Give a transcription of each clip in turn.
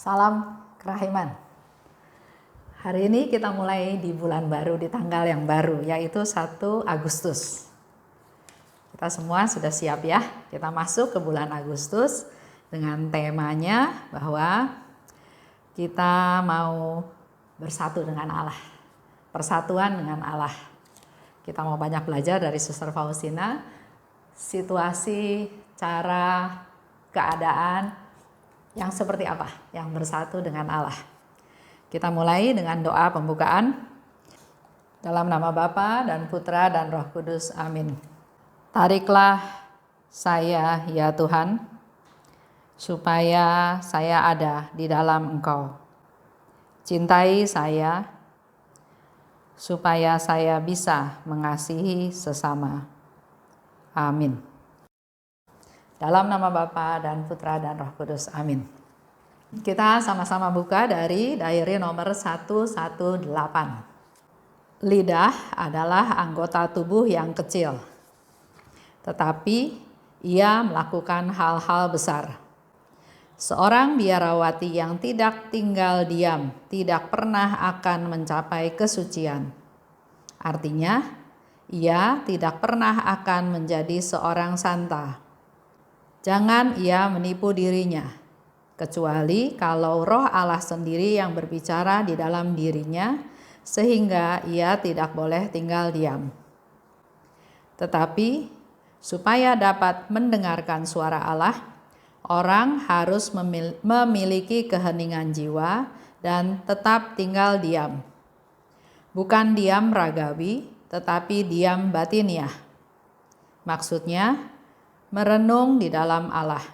Salam kerahiman. Hari ini kita mulai di bulan baru, di tanggal yang baru, yaitu 1 Agustus. Kita semua sudah siap ya, kita masuk ke bulan Agustus dengan temanya bahwa kita mau bersatu dengan Allah. Persatuan dengan Allah. Kita mau banyak belajar dari Suster Faustina, situasi, cara, keadaan, yang seperti apa? Yang bersatu dengan Allah. Kita mulai dengan doa pembukaan. Dalam nama Bapa dan Putra dan Roh Kudus. Amin. Tariklah saya ya Tuhan, supaya saya ada di dalam Engkau. Cintai saya, supaya saya bisa mengasihi sesama. Amin. Dalam nama Bapa dan Putra dan Roh Kudus. Amin. Kita sama-sama buka dari diary nomor 118. Lidah adalah anggota tubuh yang kecil, tetapi ia melakukan hal-hal besar. Seorang biarawati yang tidak tinggal diam tidak pernah akan mencapai kesucian. Artinya, ia tidak pernah akan menjadi seorang santa. Jangan ia menipu dirinya, kecuali kalau Roh Allah sendiri yang berbicara di dalam dirinya, sehingga ia tidak boleh tinggal diam. Tetapi, supaya dapat mendengarkan suara Allah, orang harus memiliki keheningan jiwa dan tetap tinggal diam. Bukan diam ragawi, tetapi diam batiniah. Maksudnya, merenung di dalam Allah.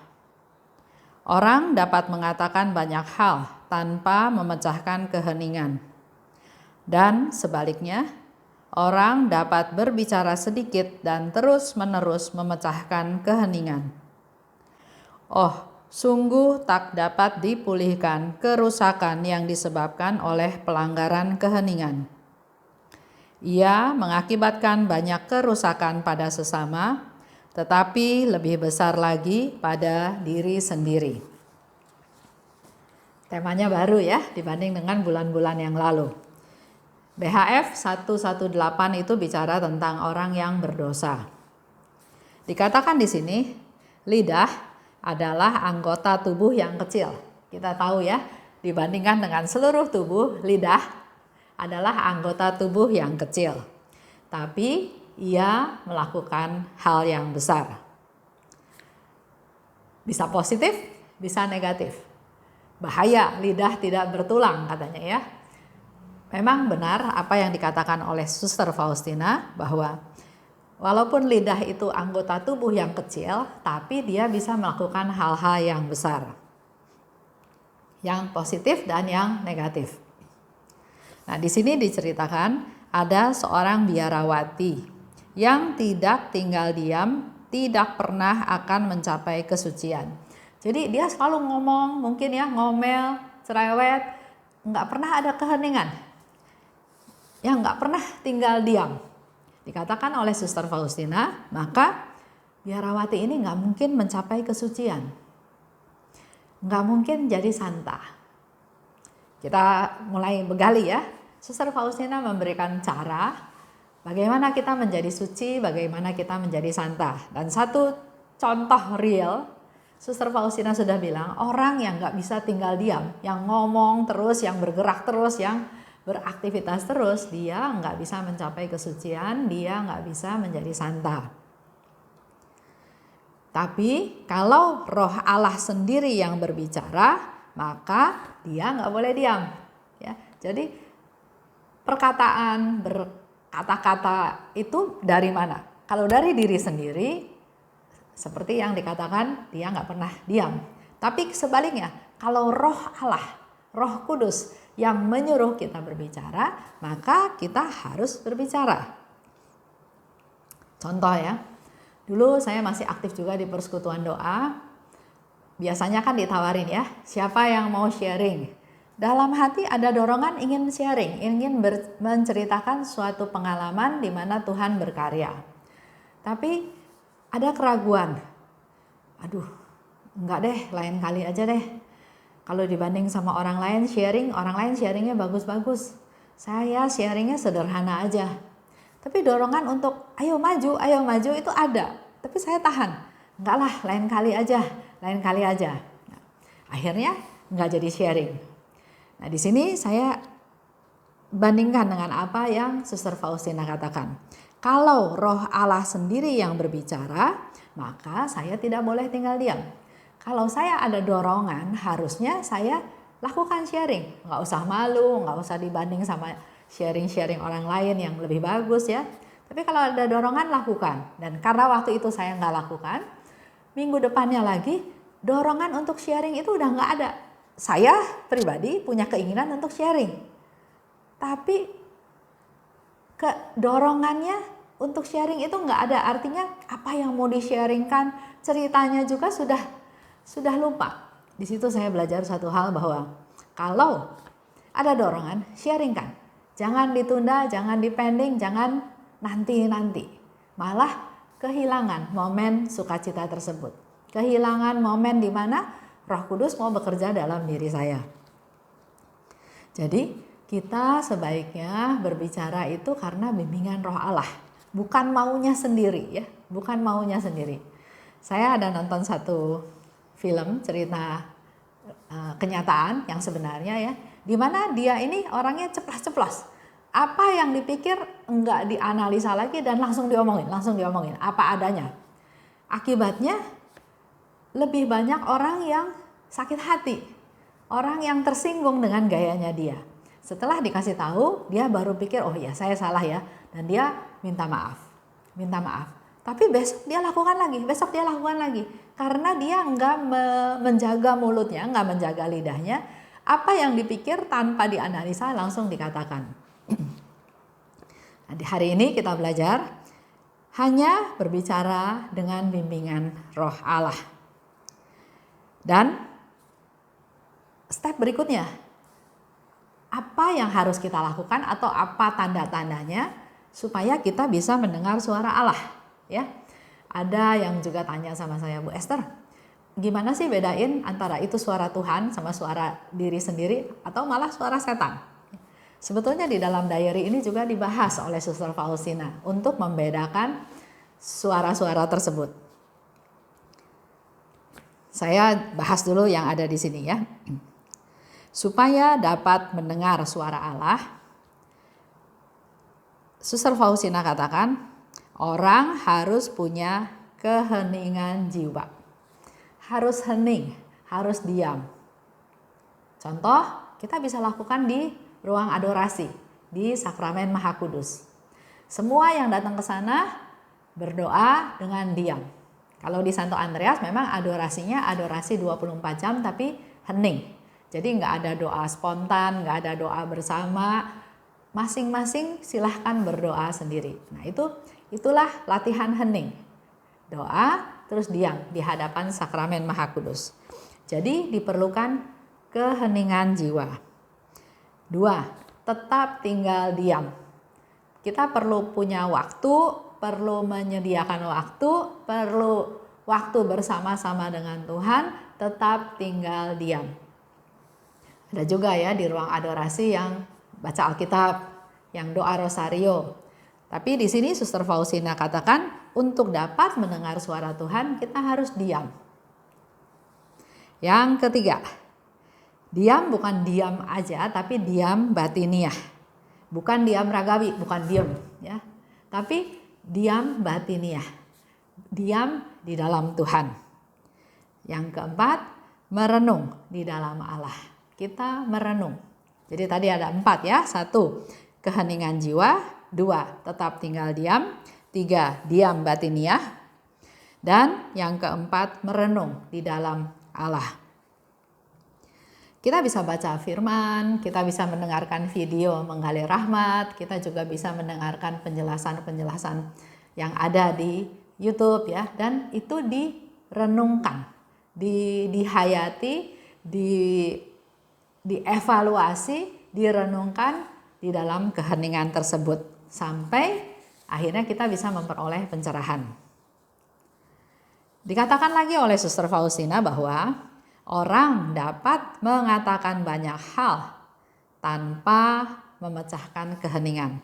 Orang dapat mengatakan banyak hal tanpa memecahkan keheningan. Dan sebaliknya, orang dapat berbicara sedikit dan terus-menerus memecahkan keheningan. Oh, sungguh tak dapat dipulihkan kerusakan yang disebabkan oleh pelanggaran keheningan. Ia mengakibatkan banyak kerusakan pada sesama, tetapi lebih besar lagi pada diri sendiri. Temanya baru ya dibanding dengan bulan-bulan yang lalu. BHF 118 itu bicara tentang orang yang berdosa. Dikatakan di sini, lidah adalah anggota tubuh yang kecil. Kita tahu ya, dibandingkan dengan seluruh tubuh, lidah adalah anggota tubuh yang kecil. Tapi ia melakukan hal yang besar. Bisa positif, bisa negatif. Bahaya lidah tidak bertulang katanya ya. Memang benar apa yang dikatakan oleh Suster Faustina bahwa walaupun lidah itu anggota tubuh yang kecil, tapi dia bisa melakukan hal-hal yang besar. Yang positif dan yang negatif. Nah, di sini diceritakan ada seorang biarawati yang tidak tinggal diam, tidak pernah akan mencapai kesucian. Jadi dia selalu ngomong, mungkin ya ngomel, cerewet, nggak pernah ada keheningan. Ya nggak pernah tinggal diam. Dikatakan oleh Suster Faustina, maka biarawati ini nggak mungkin mencapai kesucian. Nggak mungkin jadi santa. Kita mulai begali ya. Suster Faustina memberikan cara bagaimana kita menjadi suci, bagaimana kita menjadi santa. Dan satu contoh real, Suster Faustina sudah bilang, orang yang nggak bisa tinggal diam, yang ngomong terus, yang bergerak terus, yang beraktivitas terus, dia nggak bisa mencapai kesucian, dia nggak bisa menjadi santa. Tapi kalau Roh Allah sendiri yang berbicara, maka dia nggak boleh diam. Ya, jadi perkataan, berkata-kata itu dari mana? Kalau dari diri sendiri, seperti yang dikatakan, dia nggak pernah diam. Tapi sebaliknya, kalau Roh Allah, Roh Kudus yang menyuruh kita berbicara, maka kita harus berbicara. Contoh ya, dulu saya masih aktif juga di persekutuan doa. Biasanya kan ditawarin ya, siapa yang mau sharing? Dalam hati ada dorongan ingin sharing, ingin menceritakan suatu pengalaman di mana Tuhan berkarya. Tapi ada keraguan. Aduh, enggak deh, lain kali aja deh. Kalau dibanding sama orang lain sharingnya bagus-bagus. Saya sharingnya sederhana aja. Tapi dorongan untuk ayo maju itu ada. Tapi saya tahan. Enggak lah, lain kali aja. Nah, akhirnya enggak jadi sharing. Nah, di sini saya bandingkan dengan apa yang Suster Faustina katakan. Kalau Roh Allah sendiri yang berbicara, maka saya tidak boleh tinggal diam. Kalau saya ada dorongan, harusnya saya lakukan sharing. Nggak usah malu, nggak usah dibanding sama sharing orang lain yang lebih bagus ya. Tapi kalau ada dorongan, lakukan. Dan karena waktu itu saya nggak lakukan, minggu depannya lagi, dorongan untuk sharing itu udah nggak ada. Saya pribadi punya keinginan untuk sharing. Tapi dorongannya untuk sharing itu nggak ada. Artinya apa yang mau di-sharingkan, ceritanya juga sudah lupa. Di situ saya belajar satu hal bahwa kalau ada dorongan, sharingkan. Jangan ditunda, jangan dipending, jangan nanti. Malah kehilangan momen sukacita tersebut. Kehilangan momen di mana Roh Kudus mau bekerja dalam diri saya. Jadi kita sebaiknya berbicara itu karena bimbingan Roh Allah. Bukan maunya sendiri ya. Bukan maunya sendiri. Saya ada nonton satu film cerita kenyataan yang sebenarnya ya, di mana dia ini orangnya ceplas-ceplos. Apa yang dipikir enggak dianalisa lagi dan langsung diomongin apa adanya. Akibatnya lebih banyak orang yang sakit hati, orang yang tersinggung dengan gayanya dia. Setelah dikasih tahu, dia baru pikir oh ya saya salah ya, dan dia minta maaf. Tapi besok dia lakukan lagi, karena dia enggak menjaga mulutnya, enggak menjaga lidahnya. Apa yang dipikir tanpa dianalisa langsung dikatakan. Nah, di hari ini kita belajar hanya berbicara dengan bimbingan Roh Allah. Dan step berikutnya, apa yang harus kita lakukan atau apa tanda-tandanya supaya kita bisa mendengar suara Allah? Ya, ada yang juga tanya sama saya, Bu Esther, gimana sih bedain antara itu suara Tuhan sama suara diri sendiri atau malah suara setan? Sebetulnya di dalam diary ini juga dibahas oleh Suster Faustina untuk membedakan suara-suara tersebut. Saya bahas dulu yang ada di sini ya. Supaya dapat mendengar suara Allah, Suster Faustina katakan, orang harus punya keheningan jiwa. Harus hening, harus diam. Contoh, kita bisa lakukan di ruang adorasi, di Sakramen Maha Kudus. Semua yang datang ke sana berdoa dengan diam. Kalau di Santo Andreas memang adorasinya adorasi 24 jam tapi hening. Jadi nggak ada doa spontan, nggak ada doa bersama. Masing-masing silahkan berdoa sendiri. Nah itulah latihan hening. Doa terus diam di hadapan Sakramen Maha Kudus. Jadi diperlukan keheningan jiwa. 2. Tetap tinggal diam. Kita perlu punya waktu, perlu menyediakan waktu, perlu waktu bersama-sama dengan Tuhan, tetap tinggal diam. Ada juga ya di ruang adorasi yang baca Alkitab, yang doa rosario. Tapi di sini Suster Faustina katakan untuk dapat mendengar suara Tuhan kita harus diam. Yang ketiga, diam bukan diam aja tapi diam batiniah. Bukan diam ragawi, bukan diam ya. Tapi diam batiniah. Diam di dalam Tuhan. Yang keempat, merenung di dalam Allah. Kita merenung. Jadi tadi ada 4 ya. 1, keheningan jiwa. 2, tetap tinggal diam. 3, diam batiniah. Dan yang keempat, merenung di dalam Allah. Kita bisa baca firman, kita bisa mendengarkan video menggali rahmat, kita juga bisa mendengarkan penjelasan-penjelasan yang ada di YouTube ya. Dan itu direnungkan, dihayati, dievaluasi, direnungkan di dalam keheningan tersebut sampai akhirnya kita bisa memperoleh pencerahan. Dikatakan lagi oleh Suster Faustina bahwa Orang dapat mengatakan banyak hal tanpa memecahkan keheningan.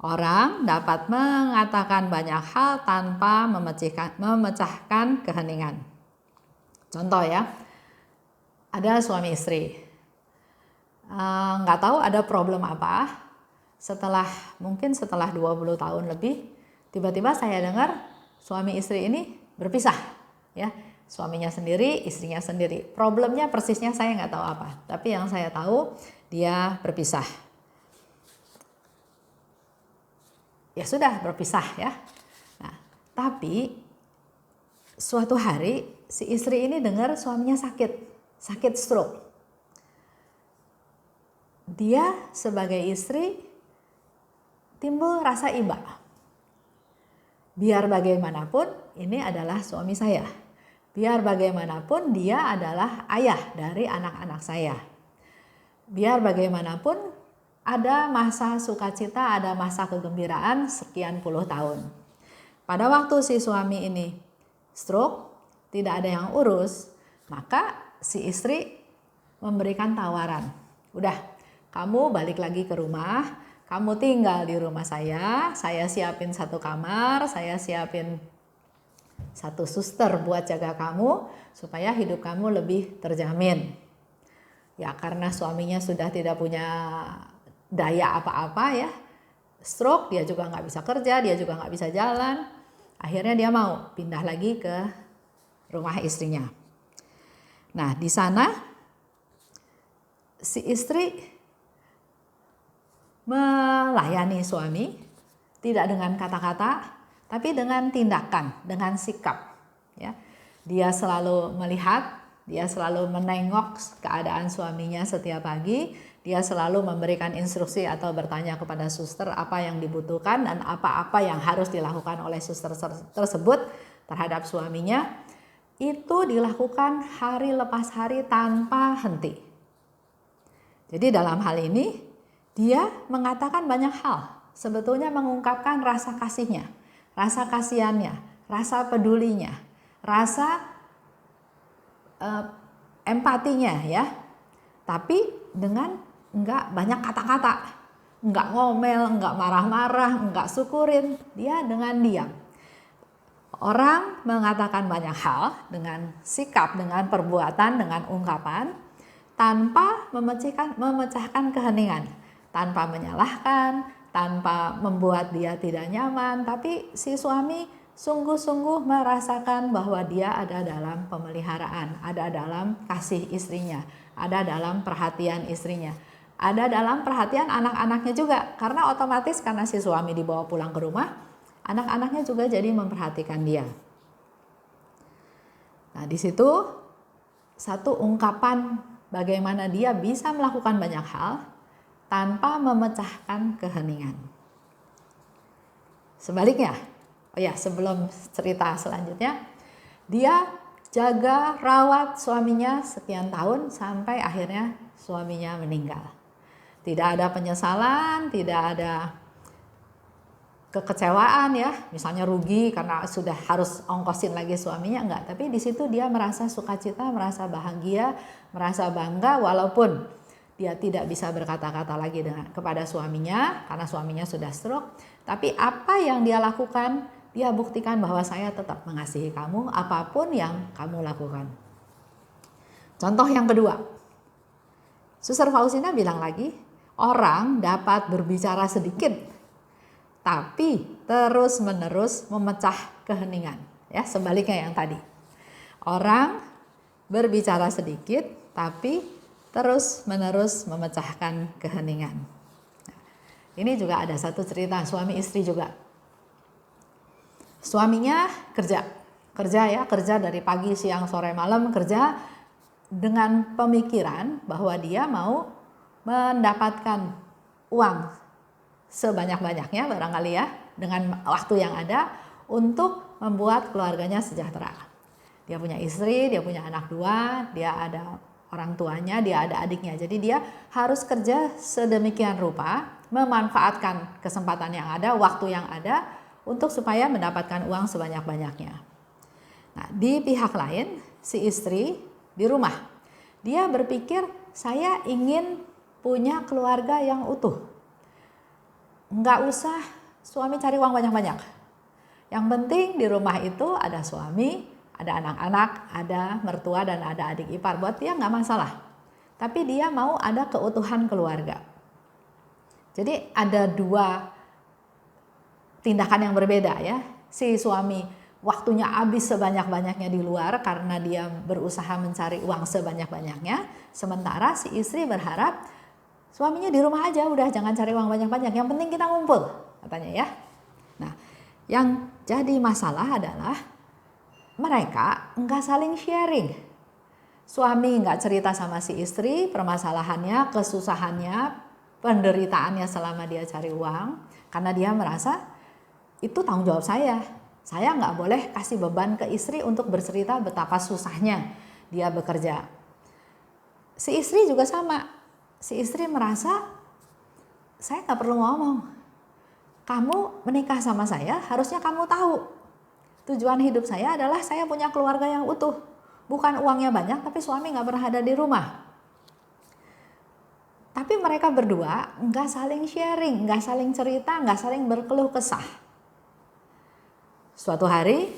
Orang dapat mengatakan banyak hal tanpa memecahkan keheningan. Contoh ya, ada suami istri. Nggak tahu ada problem apa. Mungkin setelah 20 tahun lebih, tiba-tiba saya dengar suami istri ini berpisah. Ya, suaminya sendiri, istrinya sendiri. Problemnya persisnya saya nggak tahu apa. Tapi yang saya tahu dia berpisah. Ya sudah berpisah ya. Nah, tapi suatu hari si istri ini dengar suaminya sakit stroke. Dia sebagai istri timbul rasa iba. Biar bagaimanapun ini adalah suami saya. Biar bagaimanapun dia adalah ayah dari anak-anak saya. Biar bagaimanapun ada masa sukacita, ada masa kegembiraan sekian puluh tahun. Pada waktu si suami ini stroke, tidak ada yang urus, maka si istri memberikan tawaran. Udah, kamu balik lagi ke rumah, kamu tinggal di rumah saya siapin satu kamar, saya siapin satu suster buat jaga kamu, supaya hidup kamu lebih terjamin. Ya karena suaminya sudah tidak punya daya apa-apa ya, stroke, dia juga nggak bisa kerja, dia juga nggak bisa jalan. Akhirnya dia mau pindah lagi ke rumah istrinya. Nah di sana si istri melayani suami, tidak dengan kata-kata, tapi dengan tindakan, dengan sikap. Ya, dia selalu melihat, dia selalu menengok keadaan suaminya setiap pagi. Dia selalu memberikan instruksi atau bertanya kepada suster apa yang dibutuhkan dan apa-apa yang harus dilakukan oleh suster tersebut terhadap suaminya. Itu dilakukan hari lepas hari tanpa henti. Jadi dalam hal ini dia mengatakan banyak hal. Sebetulnya mengungkapkan rasa kasihnya, rasa kasihannya, rasa pedulinya, rasa empatinya ya. Tapi dengan enggak banyak kata-kata, enggak ngomel, enggak marah-marah, enggak syukurin, dia dengan diam. Orang mengatakan banyak hal dengan sikap, dengan perbuatan, dengan ungkapan, tanpa memecahkan keheningan, tanpa menyalahkan, tanpa membuat dia tidak nyaman, tapi si suami sungguh-sungguh merasakan bahwa dia ada dalam pemeliharaan, ada dalam kasih istrinya, ada dalam perhatian istrinya. Ada dalam perhatian anak-anaknya juga, karena otomatis karena si suami dibawa pulang ke rumah, anak-anaknya juga jadi memperhatikan dia. Nah, di situ satu ungkapan bagaimana dia bisa melakukan banyak hal tanpa memecahkan keheningan. Sebaliknya, sebelum cerita selanjutnya, dia jaga rawat suaminya sekian tahun sampai akhirnya suaminya meninggal. Tidak ada penyesalan, tidak ada kekecewaan ya, misalnya rugi karena sudah harus ongkosin lagi suaminya, enggak. Tapi di situ dia merasa sukacita, merasa bahagia, merasa bangga walaupun dia tidak bisa berkata-kata lagi kepada suaminya karena suaminya sudah stroke. Tapi apa yang dia lakukan, dia buktikan bahwa saya tetap mengasihi kamu apapun yang kamu lakukan. Contoh yang kedua, Suster Faustina bilang lagi, orang dapat berbicara sedikit, tapi terus-menerus memecah keheningan. Ya, sebaliknya yang tadi. Orang berbicara sedikit, tapi terus-menerus memecahkan keheningan. Nah, ini juga ada satu cerita suami istri juga. Suaminya kerja dari pagi, siang, sore, malam, kerja dengan pemikiran bahwa dia mau mendapatkan uang sebanyak-banyaknya barangkali ya, dengan waktu yang ada untuk membuat keluarganya sejahtera. Dia punya istri, dia punya anak 2, dia ada orang tuanya, dia ada adiknya. Jadi dia harus kerja sedemikian rupa, memanfaatkan kesempatan yang ada, waktu yang ada untuk supaya mendapatkan uang sebanyak-banyaknya. Nah, di pihak lain, si istri di rumah. Dia berpikir, saya ingin punya keluarga yang utuh. Nggak usah suami cari uang banyak-banyak. Yang penting di rumah itu ada suami, ada anak-anak, ada mertua dan ada adik ipar. Buat dia nggak masalah. Tapi dia mau ada keutuhan keluarga. Jadi ada dua tindakan yang berbeda ya. Si suami waktunya habis sebanyak-banyaknya di luar karena dia berusaha mencari uang sebanyak-banyaknya. Sementara si istri berharap suaminya di rumah aja, udah jangan cari uang banyak-banyak. Yang penting kita ngumpul, katanya ya. Nah, yang jadi masalah adalah mereka nggak saling sharing. Suami nggak cerita sama si istri permasalahannya, kesusahannya, penderitaannya selama dia cari uang. Karena dia merasa itu tanggung jawab saya. Saya nggak boleh kasih beban ke istri untuk bercerita betapa susahnya dia bekerja. Si istri juga sama. Si istri merasa saya nggak perlu ngomong. Kamu menikah sama saya, harusnya kamu tahu. Tujuan hidup saya adalah saya punya keluarga yang utuh. Bukan uangnya banyak, tapi suami nggak pernah ada di rumah. Tapi mereka berdua nggak saling sharing, nggak saling cerita, nggak saling berkeluh kesah. Suatu hari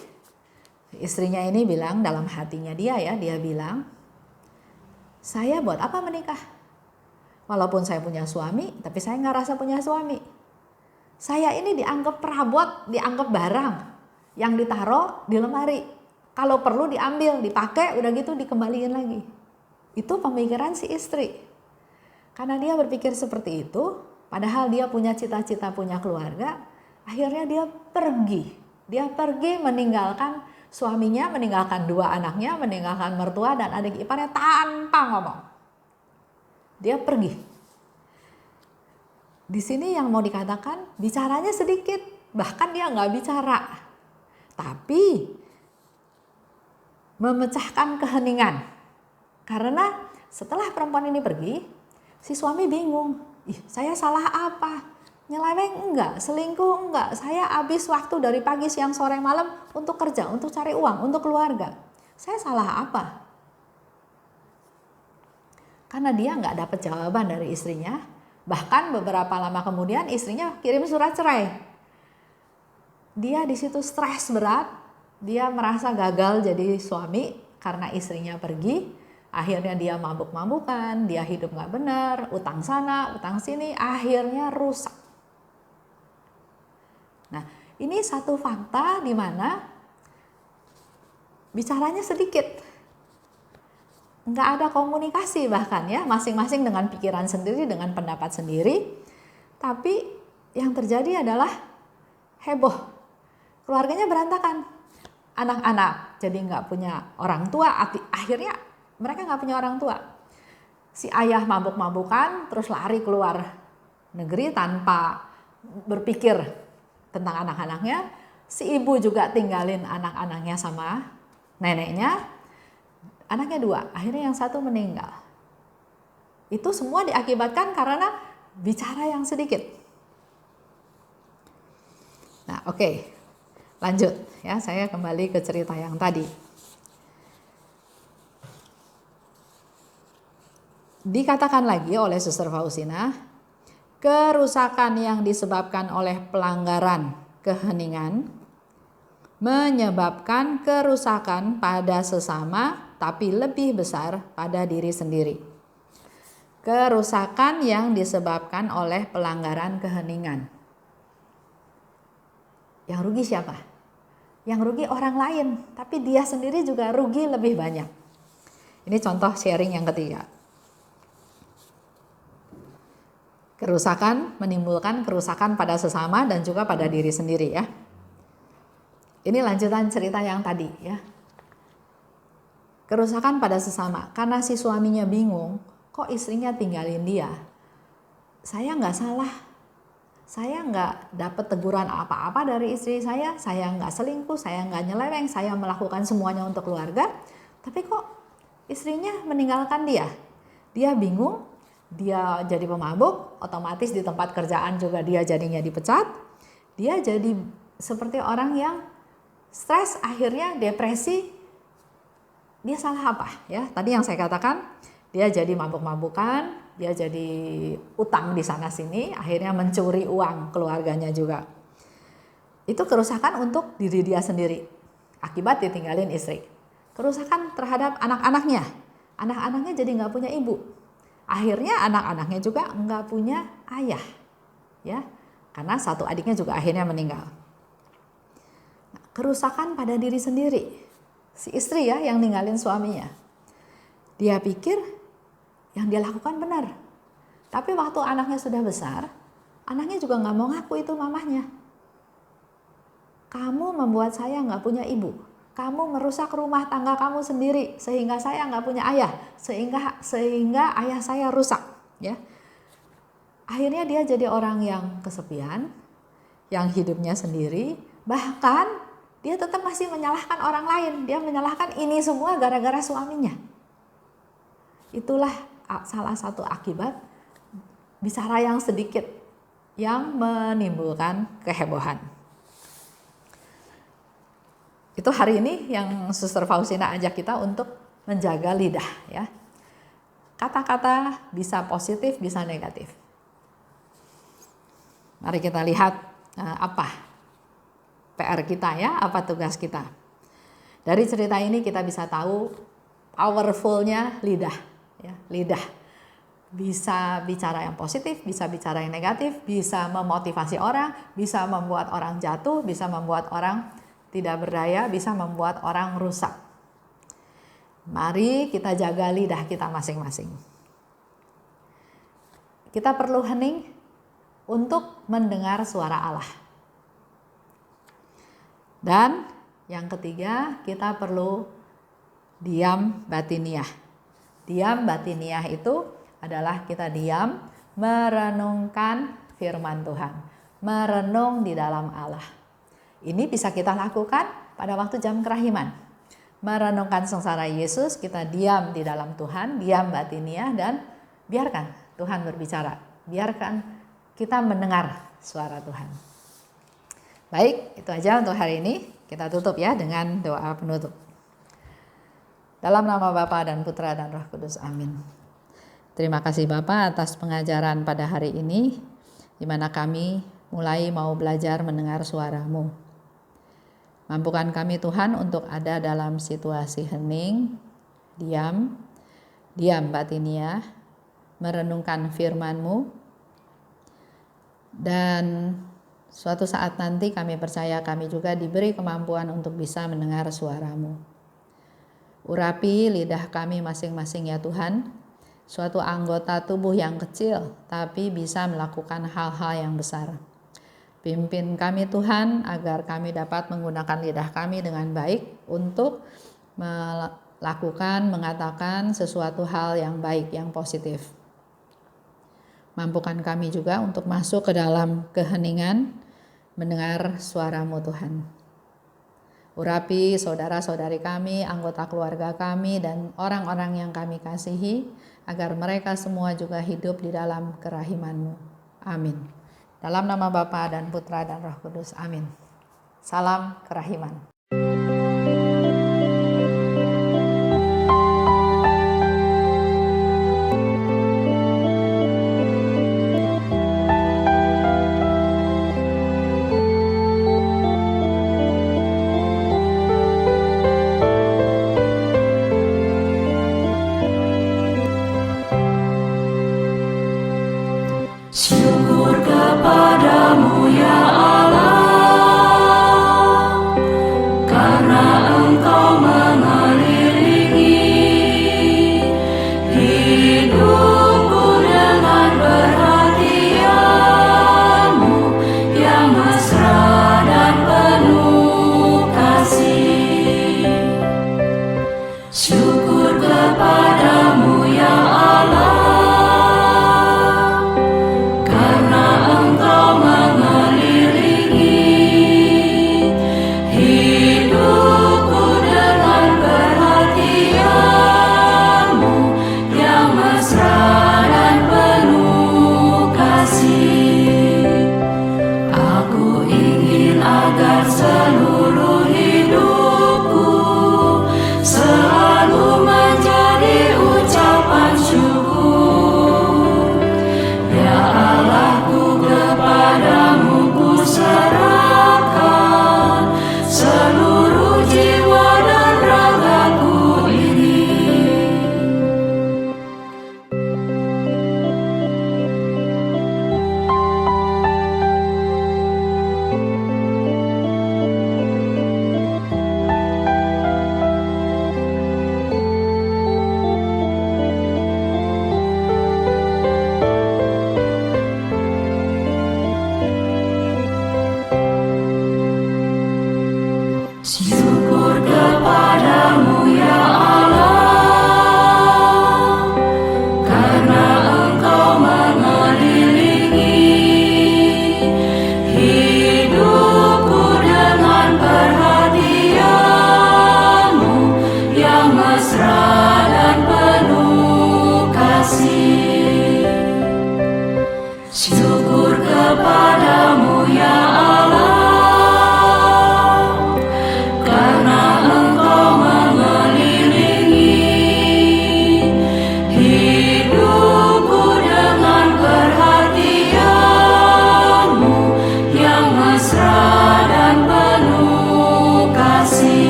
istrinya ini bilang dalam hatinya dia bilang, saya buat apa menikah? Walaupun saya punya suami, tapi saya nggak rasa punya suami. Saya ini dianggap perabot, dianggap barang yang ditaruh di lemari. Kalau perlu diambil, dipakai, udah gitu dikembaliin lagi. Itu pemikiran si istri. Karena dia berpikir seperti itu, padahal dia punya cita-cita punya keluarga, akhirnya dia pergi. Dia pergi meninggalkan suaminya, meninggalkan dua anaknya, meninggalkan mertua dan adik iparnya tanpa ngomong. Dia pergi. Di sini yang mau dikatakan, bicaranya sedikit, bahkan dia nggak bicara. Tapi memecahkan keheningan. Karena setelah perempuan ini pergi, si suami bingung. Saya salah apa? Nyeleweng enggak? Selingkuh enggak? Saya habis waktu dari pagi, siang, sore, malam untuk kerja, untuk cari uang, untuk keluarga. Saya salah apa? Karena dia nggak dapat jawaban dari istrinya. Bahkan beberapa lama kemudian istrinya kirim surat cerai. Dia di situ stres berat. Dia merasa gagal jadi suami karena istrinya pergi. Akhirnya dia mabuk-mabukan, dia hidup gak benar, utang sana, utang sini, akhirnya rusak. Nah, ini satu fakta di mana bicaranya sedikit. Nggak ada komunikasi bahkan ya, masing-masing dengan pikiran sendiri, dengan pendapat sendiri. Tapi yang terjadi adalah heboh. Keluarganya berantakan. Anak-anak jadi nggak punya orang tua, akhirnya mereka nggak punya orang tua. Si ayah mabuk-mabukan terus lari keluar negeri tanpa berpikir tentang anak-anaknya. Si ibu juga tinggalin anak-anaknya sama neneknya. Anaknya dua, akhirnya yang satu meninggal. Itu semua diakibatkan karena bicara yang sedikit. Nah, oke. Lanjut ya, saya kembali ke cerita yang tadi. Dikatakan lagi oleh Suster Faustina, kerusakan yang disebabkan oleh pelanggaran keheningan menyebabkan kerusakan pada sesama, tapi lebih besar pada diri sendiri. Kerusakan yang disebabkan oleh pelanggaran keheningan. Yang rugi siapa? Yang rugi orang lain, tapi dia sendiri juga rugi lebih banyak. Ini contoh sharing yang ketiga. Kerusakan menimbulkan kerusakan pada sesama dan juga pada diri sendiri ya. Ini lanjutan cerita yang tadi ya. Kerusakan pada sesama, karena si suaminya bingung, kok istrinya tinggalin dia. Saya nggak salah. Saya nggak dapat teguran apa-apa dari istri saya nggak selingkuh, saya nggak nyeleweng, saya melakukan semuanya untuk keluarga. Tapi kok istrinya meninggalkan dia? Dia bingung, dia jadi pemabuk, otomatis di tempat kerjaan juga dia jadinya dipecat. Dia jadi seperti orang yang stres, akhirnya depresi, dia salah apa ya? Tadi yang saya katakan, dia jadi mabuk-mabukan, dia jadi utang di sana sini, akhirnya mencuri uang keluarganya juga. Itu kerusakan untuk diri dia sendiri, akibat ditinggalin istri. Kerusakan terhadap anak-anaknya, anak-anaknya jadi nggak punya ibu. Akhirnya anak-anaknya juga nggak punya ayah, ya, karena satu adiknya juga akhirnya meninggal. Nah, kerusakan pada diri sendiri, si istri ya yang ninggalin suaminya. Dia pikir yang dia lakukan benar, tapi waktu anaknya sudah besar, anaknya juga nggak mau ngaku itu mamahnya. Kamu membuat saya nggak punya ibu. Kamu merusak rumah tangga kamu sendiri sehingga saya nggak punya ayah, sehingga ayah saya rusak, ya. Akhirnya dia jadi orang yang kesepian, yang hidupnya sendiri, bahkan dia tetap masih menyalahkan orang lain. Dia menyalahkan ini semua gara-gara suaminya. Itulah salah satu akibat bicara yang sedikit yang menimbulkan kehebohan. Itu hari ini yang Suster Faustina ajak kita untuk menjaga lidah, ya. Kata-kata bisa positif, bisa negatif. Mari kita lihat apa PR kita ya, apa tugas kita. Dari cerita ini kita bisa tahu powerfulnya lidah, ya. Lidah bisa bicara yang positif, bisa bicara yang negatif, bisa memotivasi orang, bisa membuat orang jatuh, bisa membuat orang tidak berdaya, bisa membuat orang rusak. Mari kita jaga lidah kita masing-masing. Kita perlu hening untuk mendengar suara Allah. Dan yang ketiga, kita perlu diam batiniah. Diam batiniah itu adalah kita diam merenungkan firman Tuhan, merenung di dalam Allah. Ini bisa kita lakukan pada waktu jam kerahiman. Merenungkan sengsara Yesus, kita diam di dalam Tuhan, diam batiniah, dan biarkan Tuhan berbicara. Biarkan kita mendengar suara Tuhan. Baik, itu aja untuk hari ini. Kita tutup ya dengan doa penutup. Dalam nama Bapa dan Putra dan Roh Kudus, amin. Terima kasih Bapa atas pengajaran pada hari ini, di mana kami mulai mau belajar mendengar suara-Mu. Mampukan kami Tuhan untuk ada dalam situasi hening, diam batiniah, merenungkan firman-Mu, dan suatu saat nanti kami percaya kami juga diberi kemampuan untuk bisa mendengar suara-Mu. Urapi lidah kami masing-masing ya Tuhan, suatu anggota tubuh yang kecil tapi bisa melakukan hal-hal yang besar. Pimpin kami Tuhan agar kami dapat menggunakan lidah kami dengan baik untuk melakukan, mengatakan sesuatu hal yang baik, yang positif. Mampukan kami juga untuk masuk ke dalam keheningan, mendengar suara-Mu Tuhan. Urapi saudara-saudari kami, anggota keluarga kami, dan orang-orang yang kami kasihi, agar mereka semua juga hidup di dalam kerahiman-Mu. Amin. Dalam nama Bapa dan Putra dan Roh Kudus, amin. Salam kerahiman. Syukur kepadamu ya Allah, karena Engkau mengelilingi hidupku dengan perhatian-Mu yang mesra dan penuh kasih. Syukur kepadamu ya Allah, karena Engkau mengelilingi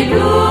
hidup